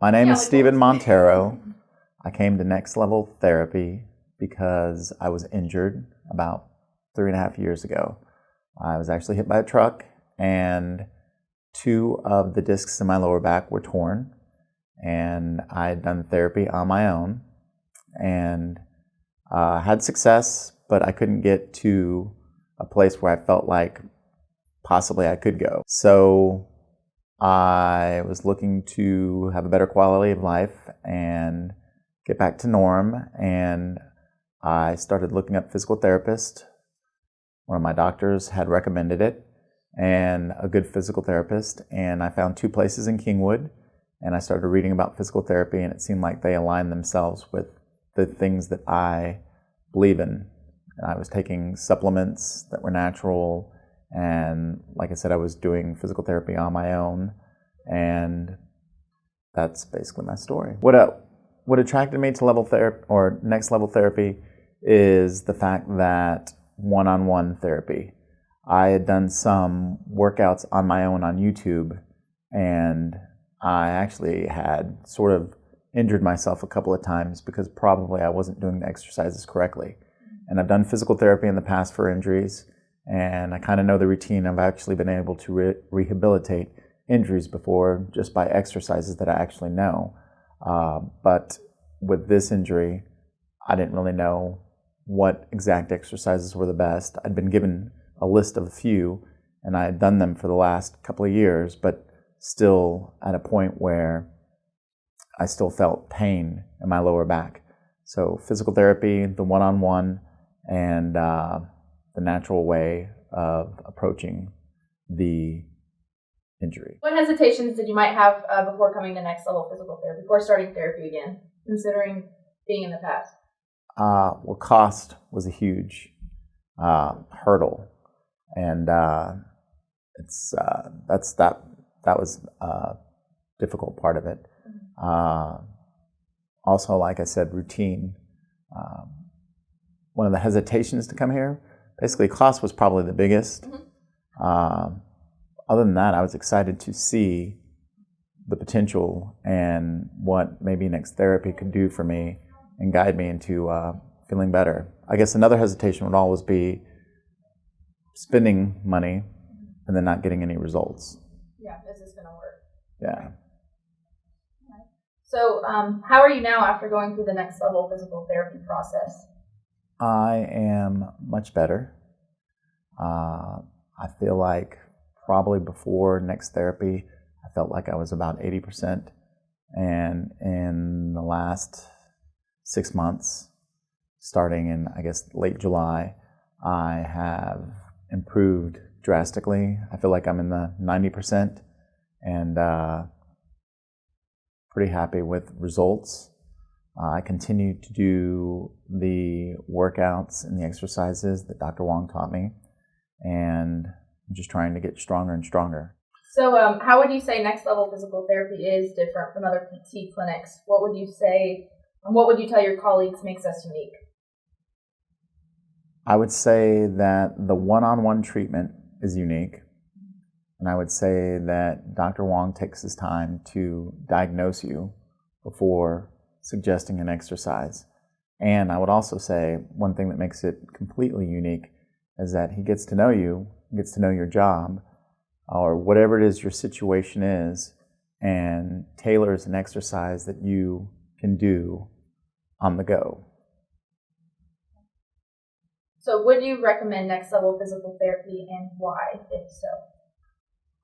My name Yeah, is like Stephen what? Montero. I came to Next Level Therapy because I was injured about 3.5 years ago. I was actually hit by a truck, and two of the discs in my lower back were torn. And I had done therapy on my own and had success, but I couldn't get to a place where I felt like possibly I could go. So I was looking to have a better quality of life and get back to norm, and I started looking up physical therapist. One of my doctors had recommended it, and a good physical therapist, and I found two places in Kingwood, and I started reading about physical therapy, and it seemed like they aligned themselves with the things that I believe in. And I was taking supplements that were natural, and like I said, I was doing physical therapy on my own, and that's basically my story. What attracted me to level therapy or next level therapy is the fact that one-on-one therapy. I had done some workouts on my own on YouTube, and I actually had sort of injured myself a couple of times because probably I wasn't doing the exercises correctly. And I've done physical therapy in the past for injuries, and I kind of know the routine. I've actually been able to rehabilitate injuries before just by exercises that I actually know. But with this injury, I didn't really know what exact exercises were the best. I'd been given a list of a few, and I had done them for the last couple of years, but still at a point where I still felt pain in my lower back. So physical therapy, the one-on-one, and the natural way of approaching the injury. What hesitations did you might have before coming to Next Level Physical Therapy, before starting therapy again, considering being in the past? Well, cost was a huge hurdle, and that was a difficult part of it. Also, like I said, routine. One of the hesitations to come here, basically, cost was probably the biggest. Other than that, I was excited to see the potential and what maybe Next Therapy could do for me and guide me into feeling better. I guess another hesitation would always be spending money and then not getting any results. Yeah, is this going to work? Yeah. So how are you now after going through the Next Level Physical Therapy process? I am much better. I feel like probably before Next Therapy, I felt like I was about 80%. And in the last 6 months, starting in, I guess, late July, I have improved drastically. I feel like I'm in the 90% and pretty happy with results. I continue to do the workouts and the exercises that Dr. Wong taught me, and I'm just trying to get stronger and stronger. So how would you say Next Level Physical Therapy is different from other PT clinics? What would you say, and what would you tell your colleagues makes us unique? I would say that the one-on-one treatment is unique, and I would say that Dr. Wong takes his time to diagnose you before suggesting an exercise. And I would also say one thing that makes it completely unique is that he gets to know you, gets to know your job, or whatever it is your situation is, and tailors an exercise that you can do on the go. So would you recommend Next Level Physical Therapy, and why, if so?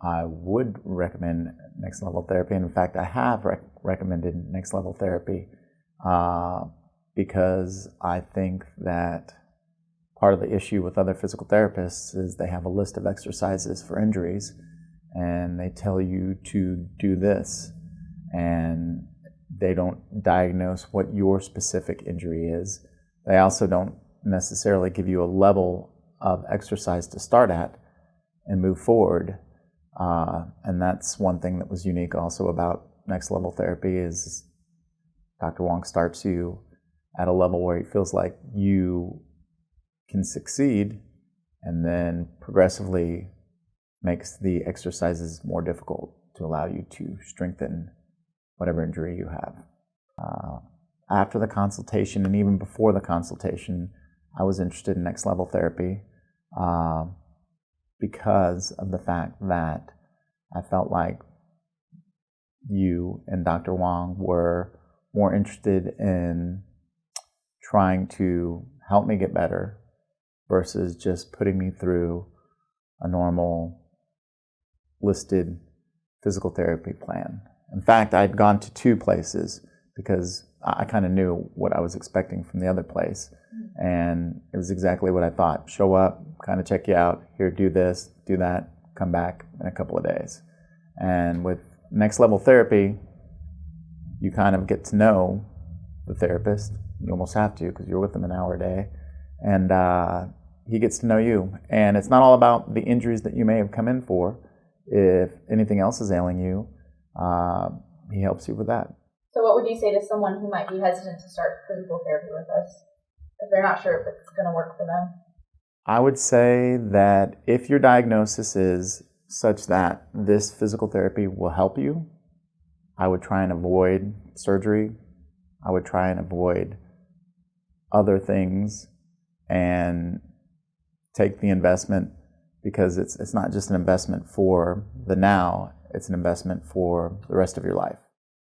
I would recommend Next Level Therapy. In fact, I have recommended Next Level Therapy because I think that part of the issue with other physical therapists is they have a list of exercises for injuries, and they tell you to do this, and they don't diagnose what your specific injury is. They also don't necessarily give you a level of exercise to start at and move forward. And that's one thing that was unique also about Next Level Therapy is Dr. Wong starts you at a level where he feels like you can succeed, and then progressively makes the exercises more difficult to allow you to strengthen whatever injury you have. After the consultation, and even before the consultation, I was interested in next level therapy because of the fact that I felt like you and Dr. Wong were more interested in trying to help me get better versus just putting me through a normal listed physical therapy plan. In fact, I'd gone to 2 places because I kind of knew what I was expecting from the other place. And it was exactly what I thought. Show up, kind of check you out. Here, do this, do that, come back in a couple of days. And with next level therapy, you kind of get to know the therapist. You almost have to because you're with them an hour a day. And he gets to know you. And it's not all about the injuries that you may have come in for. If anything else is ailing you, he helps you with that. So what would you say to someone who might be hesitant to start physical therapy with us if they're not sure if it's going to work for them? I would say that if your diagnosis is such that this physical therapy will help you, I would try and avoid surgery. I would try and avoid other things and take the investment, because it's not just an investment for the now, it's an investment for the rest of your life.